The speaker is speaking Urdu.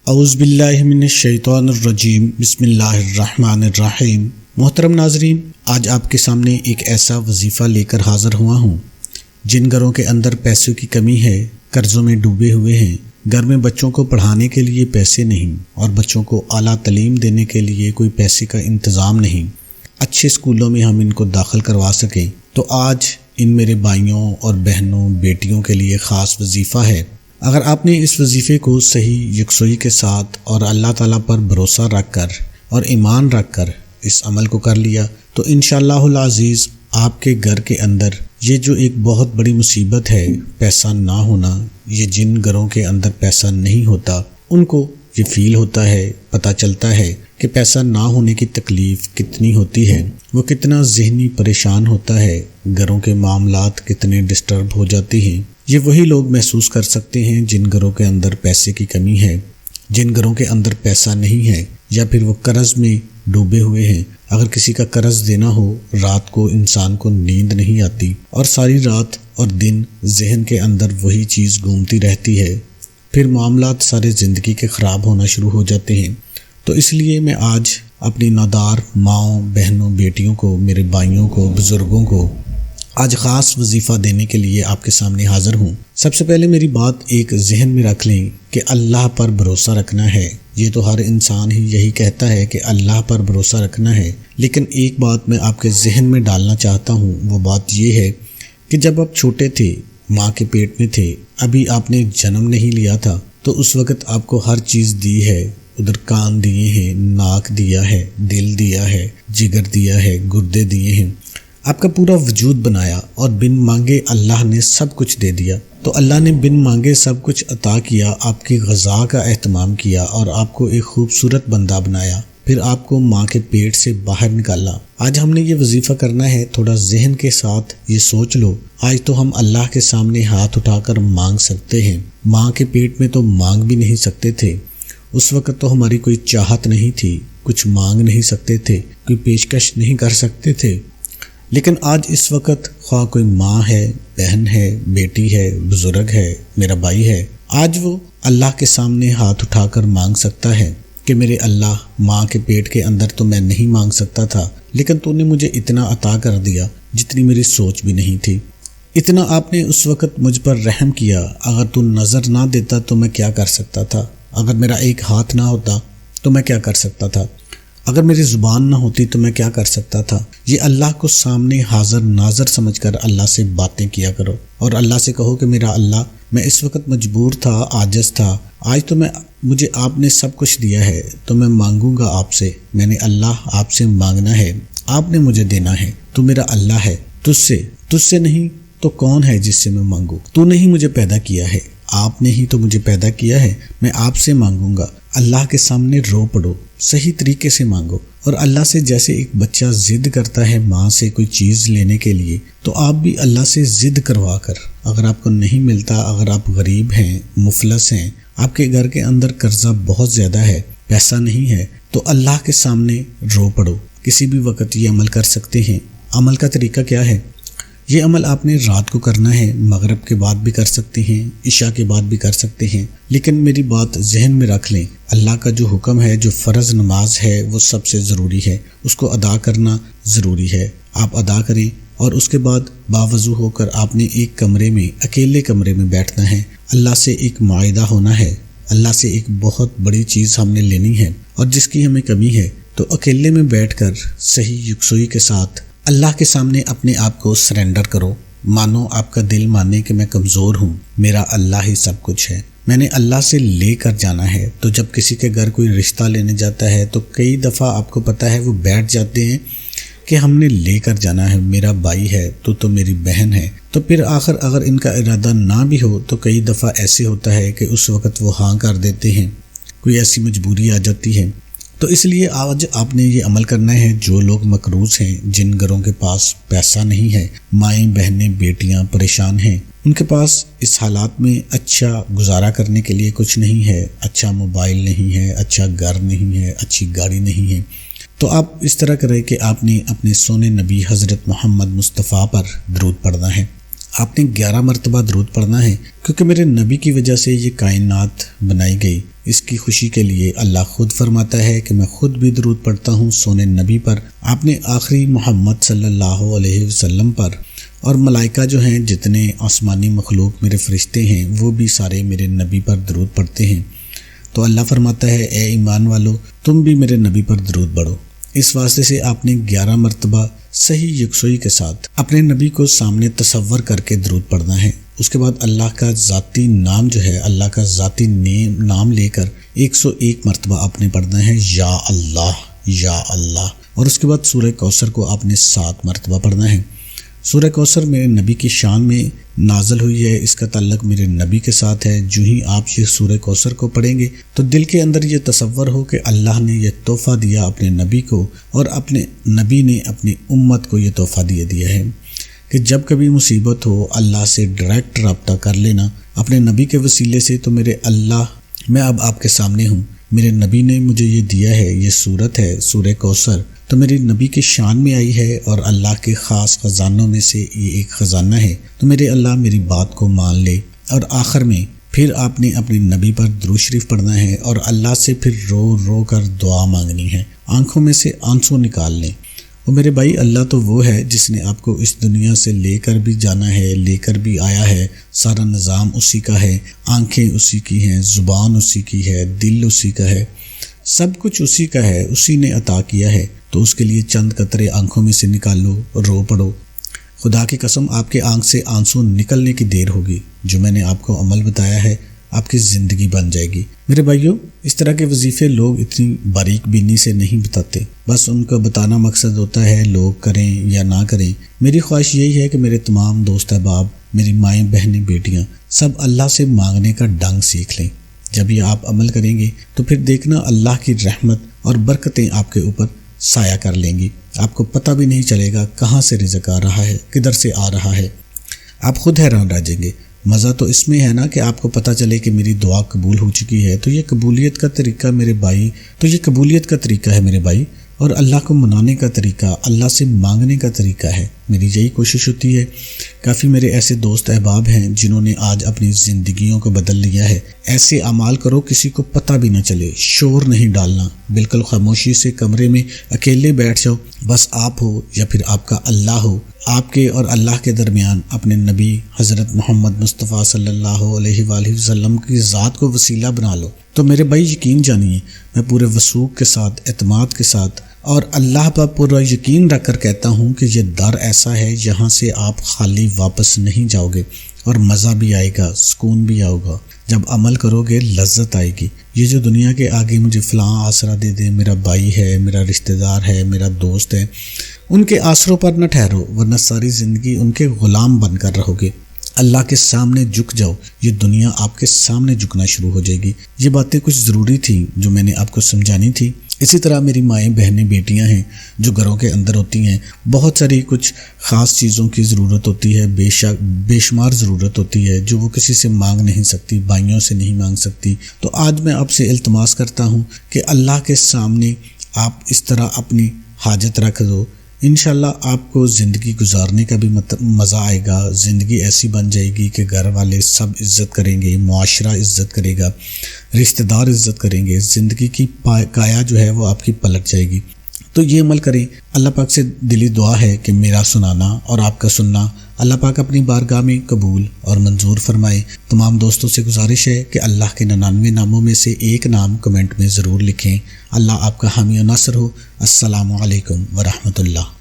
اعوذ باللہ من الشیطان الرجیم، بسم اللہ الرحمن الرحیم۔ محترم ناظرین، آج آپ کے سامنے ایک ایسا وظیفہ لے کر حاضر ہوا ہوں۔ جن گھروں کے اندر پیسوں کی کمی ہے، قرضوں میں ڈوبے ہوئے ہیں، گھر میں بچوں کو پڑھانے کے لیے پیسے نہیں اور بچوں کو اعلیٰ تعلیم دینے کے لیے کوئی پیسے کا انتظام نہیں، اچھے اسکولوں میں ہم ان کو داخل کروا سکیں، تو آج ان میرے بھائیوں اور بہنوں، بیٹیوں کے لیے خاص وظیفہ ہے۔ اگر آپ نے اس وظیفے کو صحیح یکسوئی کے ساتھ اور اللہ تعالیٰ پر بھروسہ رکھ کر اور ایمان رکھ کر اس عمل کو کر لیا تو انشاءاللہ العزیز آپ کے گھر کے اندر یہ جو ایک بہت بڑی مصیبت ہے، پیسہ نہ ہونا، یہ جن گھروں کے اندر پیسہ نہیں ہوتا ان کو یہ فیل ہوتا ہے، پتہ چلتا ہے کہ پیسہ نہ ہونے کی تکلیف کتنی ہوتی ہے، وہ کتنا ذہنی پریشان ہوتا ہے، گھروں کے معاملات کتنے ڈسٹرب ہو جاتی ہیں۔ یہ وہی لوگ محسوس کر سکتے ہیں جن گھروں کے اندر پیسے کی کمی ہے، جن گھروں کے اندر پیسہ نہیں ہے یا پھر وہ قرض میں ڈوبے ہوئے ہیں۔ اگر کسی کا قرض دینا ہو، رات کو انسان کو نیند نہیں آتی اور ساری رات اور دن ذہن کے اندر وہی چیز گھومتی رہتی ہے، پھر معاملات سارے زندگی کے خراب ہونا شروع ہو جاتے ہیں۔ تو اس لیے میں آج اپنی نادار ماؤں، بہنوں، بیٹیوں کو، میرے بھائیوں کو، بزرگوں کو آج خاص وظیفہ دینے کے لیے آپ کے سامنے حاضر ہوں۔ سب سے پہلے میری بات ایک ذہن میں رکھ لیں کہ اللہ پر بھروسہ رکھنا ہے۔ یہ تو ہر انسان ہی یہی کہتا ہے کہ اللہ پر بھروسہ رکھنا ہے، لیکن ایک بات میں آپ کے ذہن میں ڈالنا چاہتا ہوں، وہ بات یہ ہے کہ جب آپ چھوٹے تھے، ماں کے پیٹ میں تھے، ابھی آپ نے جنم نہیں لیا تھا، تو اس وقت آپ کو ہر چیز دی ہے، ادھر کان دیے ہیں، ناک دیا ہے، دل دیا ہے، جگر دیا ہے، گردے دیے ہیں، آپ کا پورا وجود بنایا اور بن مانگے اللہ نے سب کچھ دے دیا۔ تو اللہ نے بن مانگے سب کچھ عطا کیا، آپ کی غذا کا اہتمام کیا اور آپ کو ایک خوبصورت بندہ بنایا، پھر آپ کو ماں کے پیٹ سے باہر نکالا۔ آج ہم نے یہ وظیفہ کرنا ہے، تھوڑا ذہن کے ساتھ یہ سوچ لو، آج تو ہم اللہ کے سامنے ہاتھ اٹھا کر مانگ سکتے ہیں، ماں کے پیٹ میں تو مانگ بھی نہیں سکتے تھے، اس وقت تو ہماری کوئی چاہت نہیں تھی، کچھ مانگ نہیں سکتے تھے، کوئی پیشکش نہیں کر سکتے تھے، لیکن آج اس وقت خواہ کوئی ماں ہے، بہن ہے، بیٹی ہے، بزرگ ہے، میرا بھائی ہے، آج وہ اللہ کے سامنے ہاتھ اٹھا کر مانگ سکتا ہے کہ میرے اللہ، ماں کے پیٹ کے اندر تو میں نہیں مانگ سکتا تھا، لیکن تو نے مجھے اتنا عطا کر دیا جتنی میری سوچ بھی نہیں تھی، اتنا آپ نے اس وقت مجھ پر رحم کیا، اگر تو نظر نہ دیتا تو میں کیا کر سکتا تھا، اگر میرا ایک ہاتھ نہ ہوتا تو میں کیا کر سکتا تھا، اگر میری زبان نہ ہوتی تو میں کیا کر سکتا تھا۔ یہ اللہ کو سامنے حاضر ناظر سمجھ کر اللہ سے باتیں کیا کرو اور اللہ سے کہو کہ میرا اللہ، میں اس وقت مجبور تھا، عاجز تھا، آج تو مجھے آپ نے سب کچھ دیا ہے تو میں مانگوں گا آپ سے، میں نے اللہ آپ سے مانگنا ہے، آپ نے مجھے دینا ہے، تو میرا اللہ ہے، تجھ سے نہیں تو کون ہے جس سے میں مانگوں، تو نے ہی مجھے پیدا کیا ہے، آپ نے ہی تو مجھے پیدا کیا ہے، میں آپ سے مانگوں گا۔ اللہ کے سامنے رو پڑو، صحیح طریقے سے مانگو، اور اللہ سے جیسے ایک بچہ ضد کرتا ہے ماں سے کوئی چیز لینے کے لیے، تو آپ بھی اللہ سے ضد کروا کر، اگر آپ کو نہیں ملتا، اگر آپ غریب ہیں، مفلس ہیں، آپ کے گھر کے اندر قرضہ بہت زیادہ ہے، پیسہ نہیں ہے، تو اللہ کے سامنے رو پڑو۔ کسی بھی وقت یہ عمل کر سکتے ہیں۔ عمل کا طریقہ کیا ہے؟ یہ عمل آپ نے رات کو کرنا ہے، مغرب کے بعد بھی کر سکتے ہیں، عشاء کے بعد بھی کر سکتے ہیں، لیکن میری بات ذہن میں رکھ لیں، اللہ کا جو حکم ہے، جو فرض نماز ہے، وہ سب سے ضروری ہے، اس کو ادا کرنا ضروری ہے، آپ ادا کریں، اور اس کے بعد باوضو ہو کر آپ نے ایک کمرے میں، اکیلے کمرے میں بیٹھنا ہے، اللہ سے ایک معاہدہ ہونا ہے، اللہ سے ایک بہت بڑی چیز ہم نے لینی ہے اور جس کی ہمیں کمی ہے، تو اکیلے میں بیٹھ کر صحیح یکسوئی کے ساتھ اللہ کے سامنے اپنے آپ کو سرنڈر کرو، مانو، آپ کا دل مانے کہ میں کمزور ہوں، میرا اللہ ہی سب کچھ ہے، میں نے اللہ سے لے کر جانا ہے۔ تو جب کسی کے گھر کوئی رشتہ لینے جاتا ہے تو کئی دفعہ آپ کو پتہ ہے وہ بیٹھ جاتے ہیں کہ ہم نے لے کر جانا ہے، میرا بھائی ہے، تو میری بہن ہے، تو پھر آخر اگر ان کا ارادہ نہ بھی ہو تو کئی دفعہ ایسے ہوتا ہے کہ اس وقت وہ ہاں کر دیتے ہیں، کوئی ایسی مجبوری آ جاتی ہے۔ تو اس لیے آج آپ نے یہ عمل کرنا ہے، جو لوگ مقروض ہیں، جن گھروں کے پاس پیسہ نہیں ہے، مائیں، بہنیں، بیٹیاں پریشان ہیں، ان کے پاس اس حالات میں اچھا گزارا کرنے کے لیے کچھ نہیں ہے، اچھا موبائل نہیں ہے، اچھا گھر نہیں ہے، اچھی گاڑی نہیں ہے، تو آپ اس طرح کریں کہ آپ نے اپنے سونے نبی حضرت محمد مصطفیٰ پر درود پڑھنا ہے، آپ نے 11 مرتبہ درود پڑھنا ہے، کیونکہ میرے نبی کی وجہ سے یہ کائنات بنائی گئی، اس کی خوشی کے لیے اللہ خود فرماتا ہے کہ میں خود بھی درود پڑھتا ہوں سونے نبی پر، اپنے آخری محمد صلی اللہ علیہ وسلم پر، اور ملائکہ جو ہیں جتنے آسمانی مخلوق میرے فرشتے ہیں وہ بھی سارے میرے نبی پر درود پڑھتے ہیں۔ تو اللہ فرماتا ہے اے ایمان والو تم بھی میرے نبی پر درود پڑھو۔ اس واسطے سے آپ نے 11 مرتبہ صحیح یکسوئی کے ساتھ اپنے نبی کو سامنے تصور کر کے درود پڑھنا ہے۔ اس کے بعد اللہ کا ذاتی نام جو ہے، اللہ کا ذاتی نام لے کر 101 مرتبہ آپ نے پڑھنا ہے یا اللہ یا اللہ، اور اس کے بعد سورہ کوثر کو آپ نے 7 مرتبہ پڑھنا ہے۔ سورہ کوثر میرے نبی کی شان میں نازل ہوئی ہے، اس کا تعلق میرے نبی کے ساتھ ہے۔ جو ہی آپ یہ سورہ کوثر کو پڑھیں گے تو دل کے اندر یہ تصور ہو کہ اللہ نے یہ تحفہ دیا اپنے نبی کو، اور اپنے نبی نے اپنی امت کو یہ تحفہ دیا ہے کہ جب کبھی مصیبت ہو اللہ سے ڈائریکٹ رابطہ کر لینا اپنے نبی کے وسیلے سے۔ تو میرے اللہ، میں اب آپ کے سامنے ہوں، میرے نبی نے مجھے یہ دیا ہے، یہ صورت ہے سورہ کوثر، تو میری نبی کی شان میں آئی ہے اور اللہ کے خاص خزانوں میں سے یہ ایک خزانہ ہے، تو میرے اللہ میری بات کو مان لے۔ اور آخر میں پھر آپ نے اپنے نبی پر درود شریف پڑھنا ہے اور اللہ سے پھر رو رو کر دعا مانگنی ہے، آنکھوں میں سے آنسو نکال لیں۔ اور میرے بھائی، اللہ تو وہ ہے جس نے آپ کو اس دنیا سے لے کر بھی جانا ہے، لے کر بھی آیا ہے، سارا نظام اسی کا ہے، آنکھیں اسی کی ہیں، زبان اسی کی ہے، دل اسی کا ہے، سب کچھ اسی کا ہے، اسی نے عطا کیا ہے۔ تو اس کے لیے چند قطرے آنکھوں میں سے نکالو اور رو پڑھو۔ خدا کی قسم آپ کے آنکھ سے آنسو نکلنے کی دیر ہوگی، جو میں نے آپ کو عمل بتایا ہے آپ کی زندگی بن جائے گی۔ میرے بھائیوں، اس طرح کے وظیفے لوگ اتنی باریک بینی سے نہیں بتاتے، بس ان کا بتانا مقصد ہوتا ہے لوگ کریں یا نہ کریں۔ میری خواہش یہی ہے کہ میرے تمام دوست احباب، میری مائیں بہنیں بیٹیاں سب اللہ سے مانگنے کا ڈنگ سیکھ لیں۔ جب یہ آپ عمل کریں گے تو پھر دیکھنا اللہ کی رحمت اور برکتیں آپ کے اوپر سایہ کر لیں گی، آپ کو پتہ بھی نہیں چلے گا کہاں سے رزق آ رہا ہے، کدھر سے آ رہا ہے، آپ خود حیران رہ جائیں گے۔ مزہ تو اس میں ہے نا کہ آپ کو پتہ چلے کہ میری دعا قبول ہو چکی ہے۔ تو یہ قبولیت کا طریقہ میرے بھائی، اور اللہ کو منانے کا طریقہ، اللہ سے مانگنے کا طریقہ ہے۔ میری یہی کوشش ہوتی ہے۔ کافی میرے ایسے دوست احباب ہیں جنہوں نے آج اپنی زندگیوں کو بدل لیا ہے۔ ایسے اعمال کرو کسی کو پتہ بھی نہ چلے، شور نہیں ڈالنا، بالکل خاموشی سے کمرے میں اکیلے بیٹھ جاؤ، بس آپ ہو یا پھر آپ کا اللہ ہو، آپ کے اور اللہ کے درمیان اپنے نبی حضرت محمد مصطفیٰ صلی اللہ علیہ وآلہ وسلم کی ذات کو وسیلہ بنا لو۔ تو میرے بھائی یقین جانیے، میں پورے وثوق کے ساتھ، اعتماد کے ساتھ اور اللہ پر پورا یقین رکھ کر کہتا ہوں کہ یہ در ایسا ہے جہاں سے آپ خالی واپس نہیں جاؤ گے، اور مزہ بھی آئے گا، سکون بھی آئے گا۔ جب عمل کرو گے لذت آئے گی۔ یہ جو دنیا کے آگے مجھے فلاں آسرا دے دے، میرا بھائی ہے، میرا رشتہ دار ہے، میرا دوست ہے، ان کے آسروں پر نہ ٹھہرو، ورنہ ساری زندگی ان کے غلام بن کر رہو گے۔ اللہ کے سامنے جھک جاؤ، یہ دنیا آپ کے سامنے جھکنا شروع ہو جائے گی۔ یہ باتیں کچھ ضروری تھیں جو میں نے آپ کو سمجھانی تھی۔ اسی طرح میری مائیں بہنیں بیٹیاں ہیں جو گھروں کے اندر ہوتی ہیں، بہت ساری کچھ خاص چیزوں کی ضرورت ہوتی ہے، بے شمار ضرورت ہوتی ہے جو وہ کسی سے مانگ نہیں سکتی، بھائیوں سے نہیں مانگ سکتی۔ تو آج میں آپ سے التماس کرتا ہوں کہ اللہ کے سامنے آپ اس طرح اپنی حاجت رکھ دو، انشاءاللہ آپ کو زندگی گزارنے کا بھی مزہ آئے گا۔ زندگی ایسی بن جائے گی کہ گھر والے سب عزت کریں گے، معاشرہ عزت کرے گا، رشتہ دار عزت کریں گے، زندگی کی کایا جو ہے وہ آپ کی پلٹ جائے گی۔ تو یہ عمل کریں۔ اللہ پاک سے دلی دعا ہے کہ میرا سنانا اور آپ کا سننا اللہ پاک اپنی بارگاہ میں قبول اور منظور فرمائے۔ تمام دوستوں سے گزارش ہے کہ اللہ کے 99 ناموں میں سے ایک نام کمنٹ میں ضرور لکھیں۔ اللہ آپ کا حامی و ناصر ہو۔ السلام علیکم ورحمۃ اللہ۔